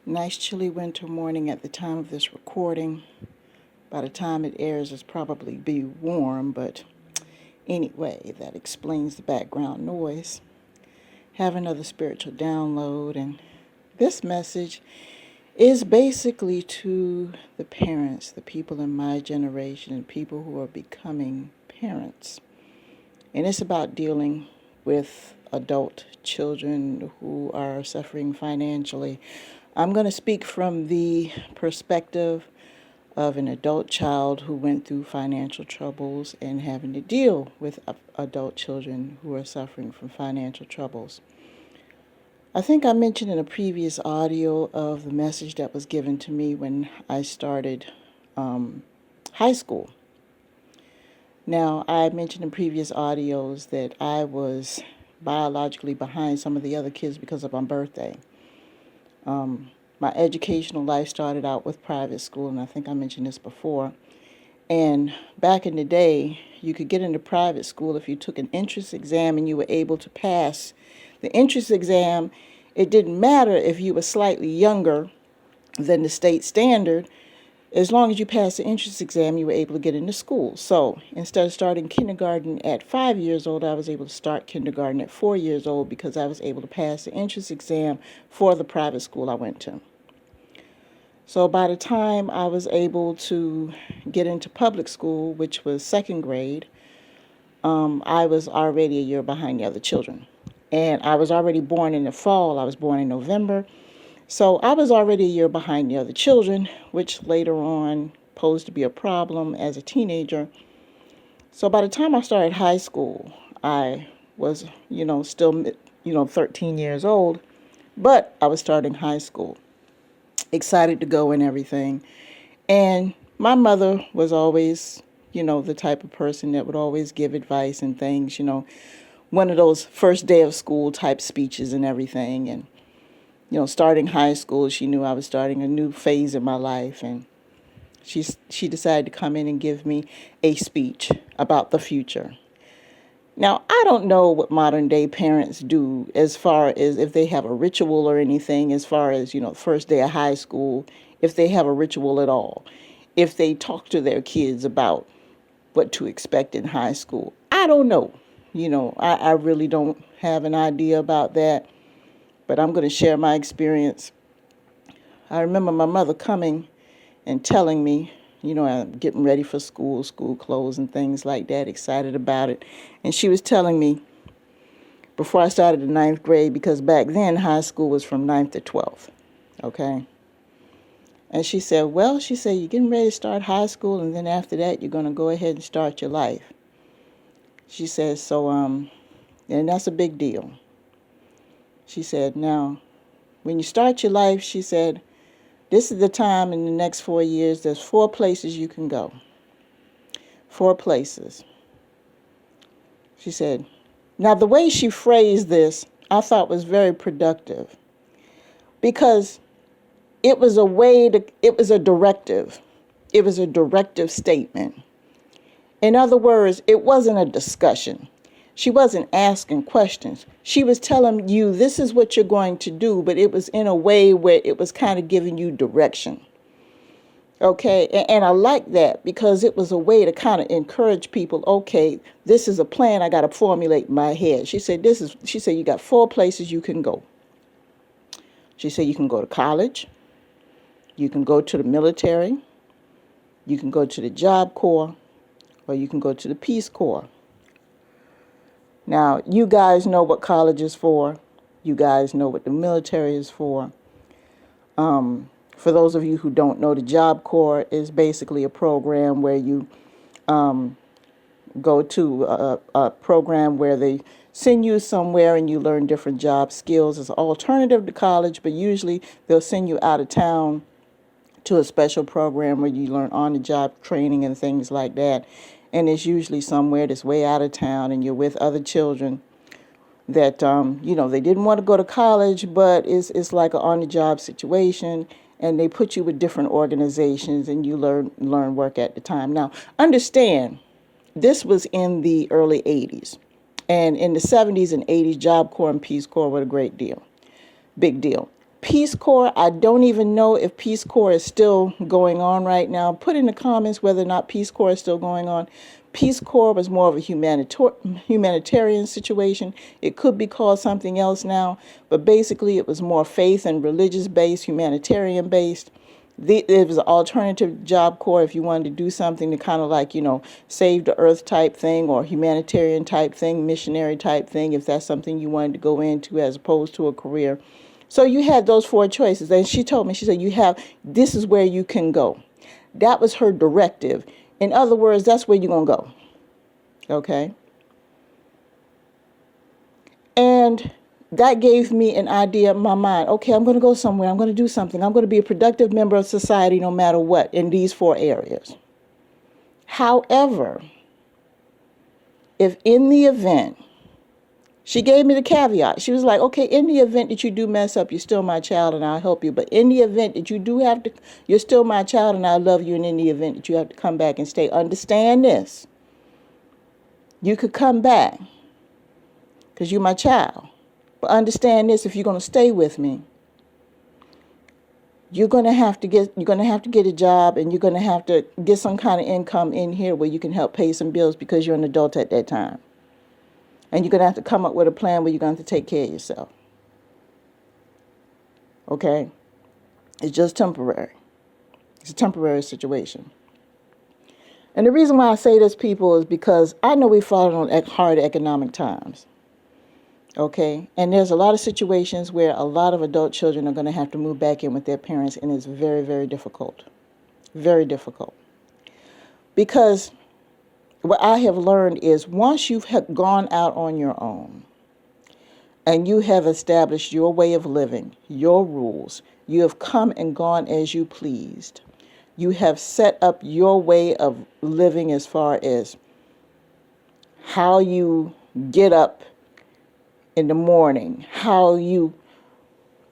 Nice chilly winter morning at the time of this recording. By the time it airs, it's probably be warm, but anyway, that explains the background noise. Have another spiritual download, and this message is basically to the parents, the people in my generation, and people who are becoming parents. And it's about dealing with adult children who are suffering financially. I'm going to speak from the perspective of an adult child who went through financial troubles and having to deal with adult children who are suffering from financial troubles. I think I mentioned in a previous audio of the message that was given to me when I started high school. Now, I mentioned in previous audios that I was biologically behind some of the other kids because of my birthday. My educational life started out with private school, and I think I mentioned this before. And back in the day, you could get into private school if you took an entrance exam and you were able to pass the entrance exam. It didn't matter if you were slightly younger than the state standard. As long as you passed the entrance exam, you were able to get into school. So instead of starting kindergarten at 5 years old, I was able to start kindergarten at 4 years old because I was able to pass the entrance exam for the private school I went to. So by the time I was able to get into public school, which was second grade, I was already a year behind the other children. And I was already born in the fall. I was born in November. So I was already a year behind the other children, which later on posed to be a problem as a teenager. So by the time I started high school, I was, still, 13 years old, but I was starting high school, excited to go and everything. And my mother was always, the type of person that would always give advice and things, one of those first day of school type speeches and everything. And starting high school, she knew I was starting a new phase in my life, and she decided to come in and give me a speech about the future. Now, I don't know what modern day parents do as far as if they have a ritual or anything as far as, first day of high school, if they have a ritual at all, if they talk to their kids about what to expect in high school. I don't know. I really don't have an idea about that. But I'm going to share my experience. I remember my mother coming and telling me, I'm getting ready for school clothes and things like that, excited about it. And she was telling me before I started the 9th grade, because back then high school was from 9th to 12th, okay? And she said, you're getting ready to start high school, and then after that, you're going to go ahead and start your life. She says, and that's a big deal. She said, now, when you start your life, she said, this is the time in the next 4 years, there's 4 places you can go. 4 places. She said, now the way she phrased this, I thought was very productive because it was a directive. It was a directive statement. In other words, it wasn't a discussion. She wasn't asking questions. She was telling you, this is what you're going to do, but it was in a way where it was kind of giving you direction. Okay, and I like that because it was a way to kind of encourage people, okay, this is a plan I got to formulate in my head. She said, you got 4 places you can go. She said, you can go to college, you can go to the military, you can go to the Job Corps, or you can go to the Peace Corps. Now, you guys know what college is for. You guys know what the military is for. For those of you who don't know, the Job Corps is basically a program where you go to a program where they send you somewhere and you learn different job skills. It's an alternative to college, but usually they'll send you out of town to a special program where you learn on-the-job training and things like that. And it's usually somewhere that's way out of town, and you're with other children that, they didn't want to go to college, but it's like an on-the-job situation, and they put you with different organizations, and you learn work at the time. Now, understand, this was in the early 80s. And in the 70s and 80s, Job Corps and Peace Corps were a big deal. Peace Corps, I don't even know if Peace Corps is still going on right now. Put in the comments whether or not Peace Corps is still going on. Peace Corps was more of a humanitarian situation. It could be called something else now, but basically it was more faith and religious-based, humanitarian-based. It was an alternative job corps if you wanted to do something to kind of like, save the earth type thing or humanitarian type thing, missionary type thing, if that's something you wanted to go into as opposed to a career. So you had those four choices. And she told me, she said, this is where you can go. That was her directive. In other words, that's where you're going to go. Okay? And that gave me an idea in my mind. Okay, I'm going to go somewhere. I'm going to do something. I'm going to be a productive member of society no matter what in these four areas. However, if in the event, she gave me the caveat. She was like, okay, in the event that you do mess up, you're still my child and I'll help you. But in the event that you do have to, you're still my child and I love you. And in the event that you have to come back and stay, understand this. You could come back because you're my child. But understand this, if you're going to stay with me, you're going to have to get a job and you're going to have to get some kind of income in here where you can help pay some bills because you're an adult at that time. And you're going to have to come up with a plan where you're going to have to take care of yourself. Okay? It's just temporary. It's a temporary situation. And the reason why I say this, people, is because I know we've fallen on hard economic times. Okay? And there's a lot of situations where a lot of adult children are going to have to move back in with their parents, and it's very, very difficult. Very difficult. Because what I have learned is once you've gone out on your own and you have established your way of living, your rules, you have come and gone as you pleased. You have set up your way of living as far as how you get up in the morning, how you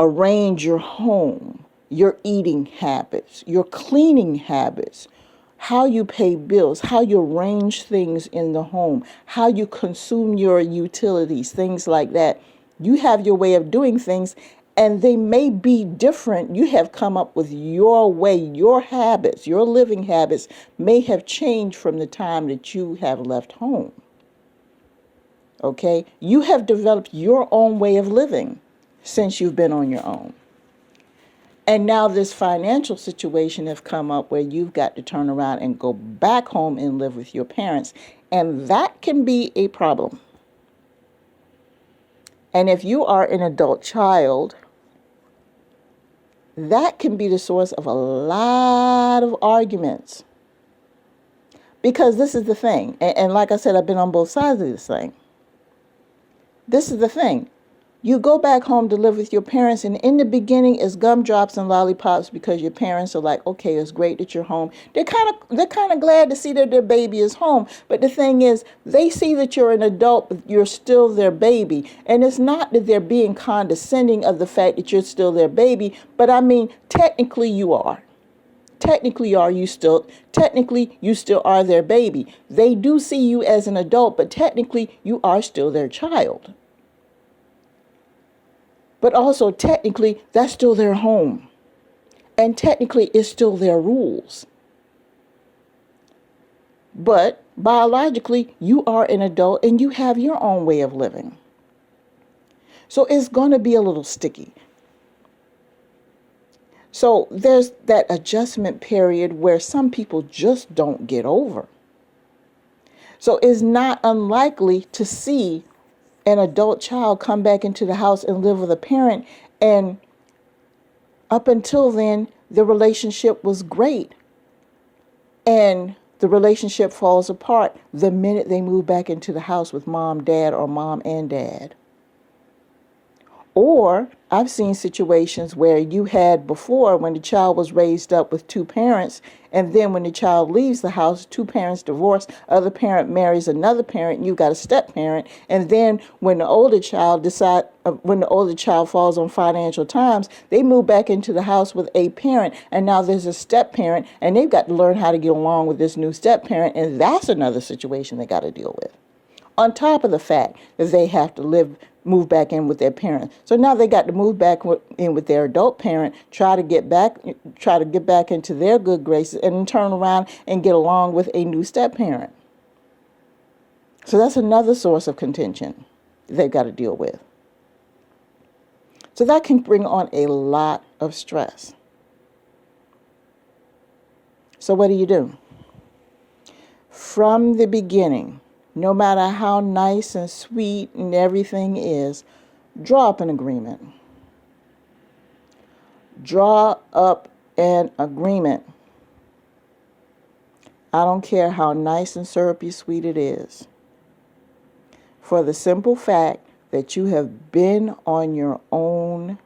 arrange your home, your eating habits, your cleaning habits, how you pay bills, how you arrange things in the home, how you consume your utilities, things like that. You have your way of doing things, and they may be different. You have come up with your way, your habits, your living habits may have changed from the time that you have left home. Okay? You have developed your own way of living since you've been on your own. And now this financial situation has come up where you've got to turn around and go back home and live with your parents. And that can be a problem. And if you are an adult child, that can be the source of a lot of arguments. Because this is the thing. And like I said, I've been on both sides of this thing. This is the thing. You go back home to live with your parents, and in the beginning it's gumdrops and lollipops because your parents are like, okay, it's great that you're home. They're kind of glad to see that their baby is home. But the thing is, they see that you're an adult, but you're still their baby. And it's not that they're being condescending of the fact that you're still their baby, but I mean, technically you are. Technically you still are their baby. They do see you as an adult, but technically you are still their child. But also, technically, that's still their home. And technically, it's still their rules. But biologically, you are an adult and you have your own way of living. So it's going to be a little sticky. So there's that adjustment period where some people just don't get over. So it's not unlikely to see an adult child come back into the house and live with a parent, and up until then, the relationship was great. And the relationship falls apart the minute they move back into the house with mom, dad, or mom and dad. Or I've seen situations where you had before when the child was raised up with two parents, and then when the child leaves the house, two parents divorce, other parent marries another parent, you've got a step parent, and then when the older child falls on financial times, they move back into the house with a parent, and now there's a step parent, and they've got to learn how to get along with this new step parent, and that's another situation they got to deal with. On top of the fact that they have to live move back in with their parent. So now they got to move back in with their adult parent, try to get back into their good graces, and then turn around and get along with a new step parent. So that's another source of contention they've got to deal with. So that can bring on a lot of stress. So what do? From the beginning, no matter how nice and sweet and everything is, draw up an agreement. Draw up an agreement. I don't care how nice and syrupy sweet it is. For the simple fact that you have been on your own,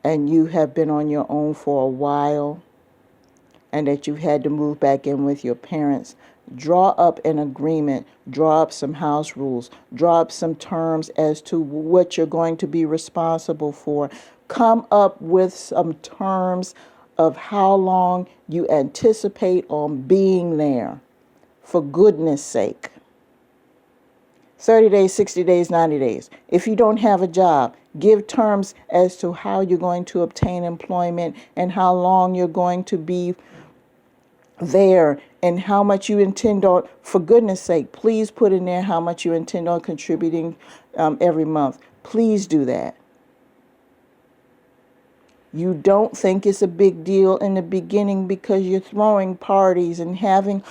and you have been on your own for a while, and that you've had to move back in with your parents, draw up an agreement, draw up some house rules, draw up some terms as to what you're going to be responsible for. Come up with some terms of how long you anticipate on being there, for goodness sake. 30 days, 60 days, 90 days. If you don't have a job, give terms as to how you're going to obtain employment and how long you're going to be there and how much you intend on. For goodness sake, please put in there how much you intend on contributing every month. Please do that. You don't think it's a big deal in the beginning because you're throwing parties and having,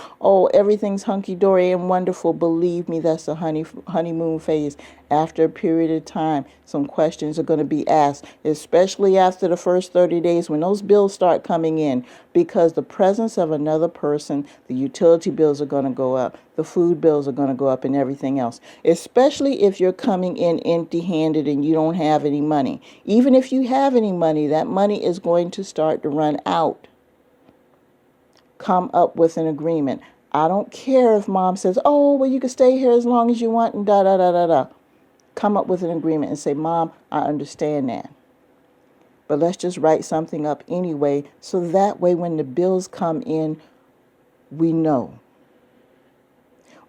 everything's hunky-dory and wonderful. Believe me, that's the honeymoon phase. After a period of time, some questions are going to be asked, especially after the first 30 days when those bills start coming in, because the presence of another person, the utility bills are going to go up, the food bills are going to go up, and everything else, especially if you're coming in empty-handed and you don't have any money. Even if you have any money, that money is going to start to run out. Come up with an agreement. I don't care if mom says, you can stay here as long as you want and da-da-da-da-da. Come up with an agreement and say, Mom, I understand that. But let's just write something up anyway, so that way when the bills come in, we know.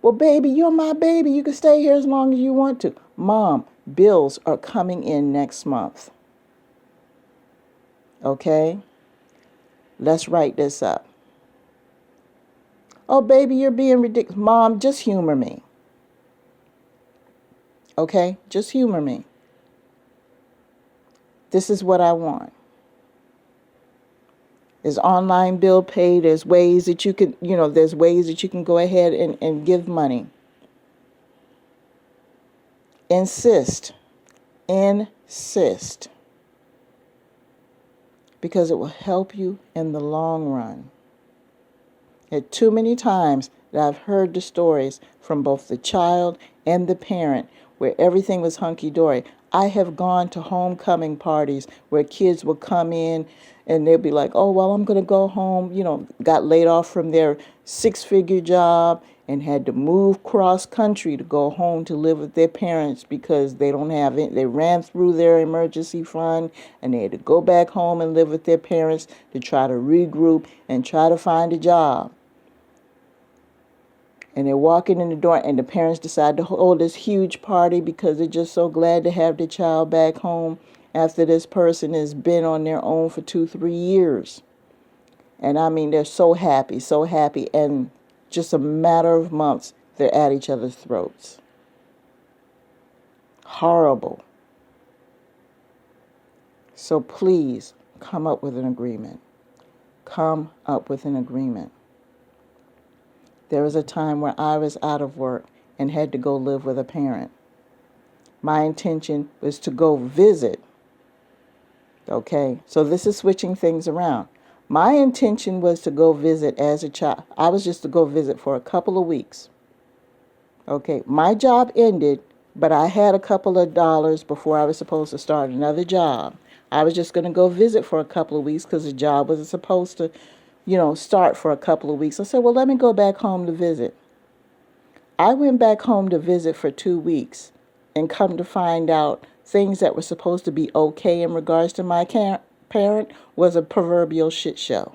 Well, baby, you're my baby. You can stay here as long as you want to. Mom, bills are coming in next month. Okay? Let's write this up. Oh, baby, you're being ridiculous. Mom, just humor me. Okay? Just humor me. This is what I want. There's online bill pay. There's ways that you can, there's ways that you can go ahead and give money. Insist. Because it will help you in the long run. There are too many times that I've heard the stories from both the child and the parent where everything was hunky-dory. I have gone to homecoming parties where kids will come in and they'll be like, I'm going to go home, got laid off from their 6-figure job and had to move cross country to go home to live with their parents because they don't have it. They ran through their emergency fund and they had to go back home and live with their parents to try to regroup and try to find a job. And they're walking in the door and the parents decide to hold this huge party because they're just so glad to have the child back home after this person has been on their own for 2-3 years. And I mean, they're so happy. And just a matter of months, they're at each other's throats. Horrible. So please come up with an agreement. Come up with an agreement. There was a time where I was out of work and had to go live with a parent. My intention was to go visit. Okay, so this is switching things around. My intention was to go visit as a child. I was just to go visit for a couple of weeks. Okay, my job ended, but I had a couple of dollars before I was supposed to start another job. I was just going to go visit for a couple of weeks because the job wasn't supposed to start for a couple of weeks. I said, well, let me go back home to visit. I went back home to visit for 2 weeks and come to find out things that were supposed to be okay in regards to my parent was a proverbial shit show.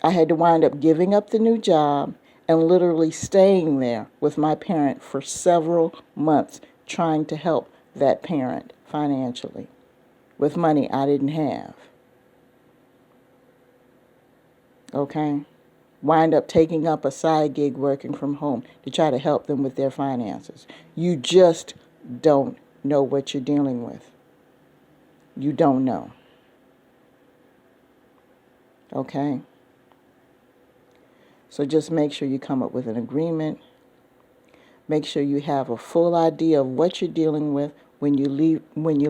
I had to wind up giving up the new job and literally staying there with my parent for several months trying to help that parent financially with money I didn't have. Okay? Wind up taking up a side gig working from home to try to help them with their finances. You just don't know what you're dealing with. You don't know. Okay? So just make sure you come up with an agreement. Make sure you have a full idea of what you're dealing with when you're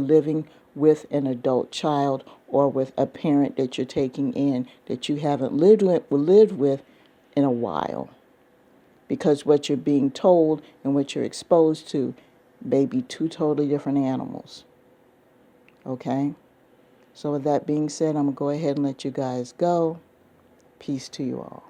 living with an adult child or with a parent that you're taking in that you haven't lived with in a while. Because what you're being told and what you're exposed to may be two totally different animals. Okay? So with that being said, I'm going to go ahead and let you guys go. Peace to you all.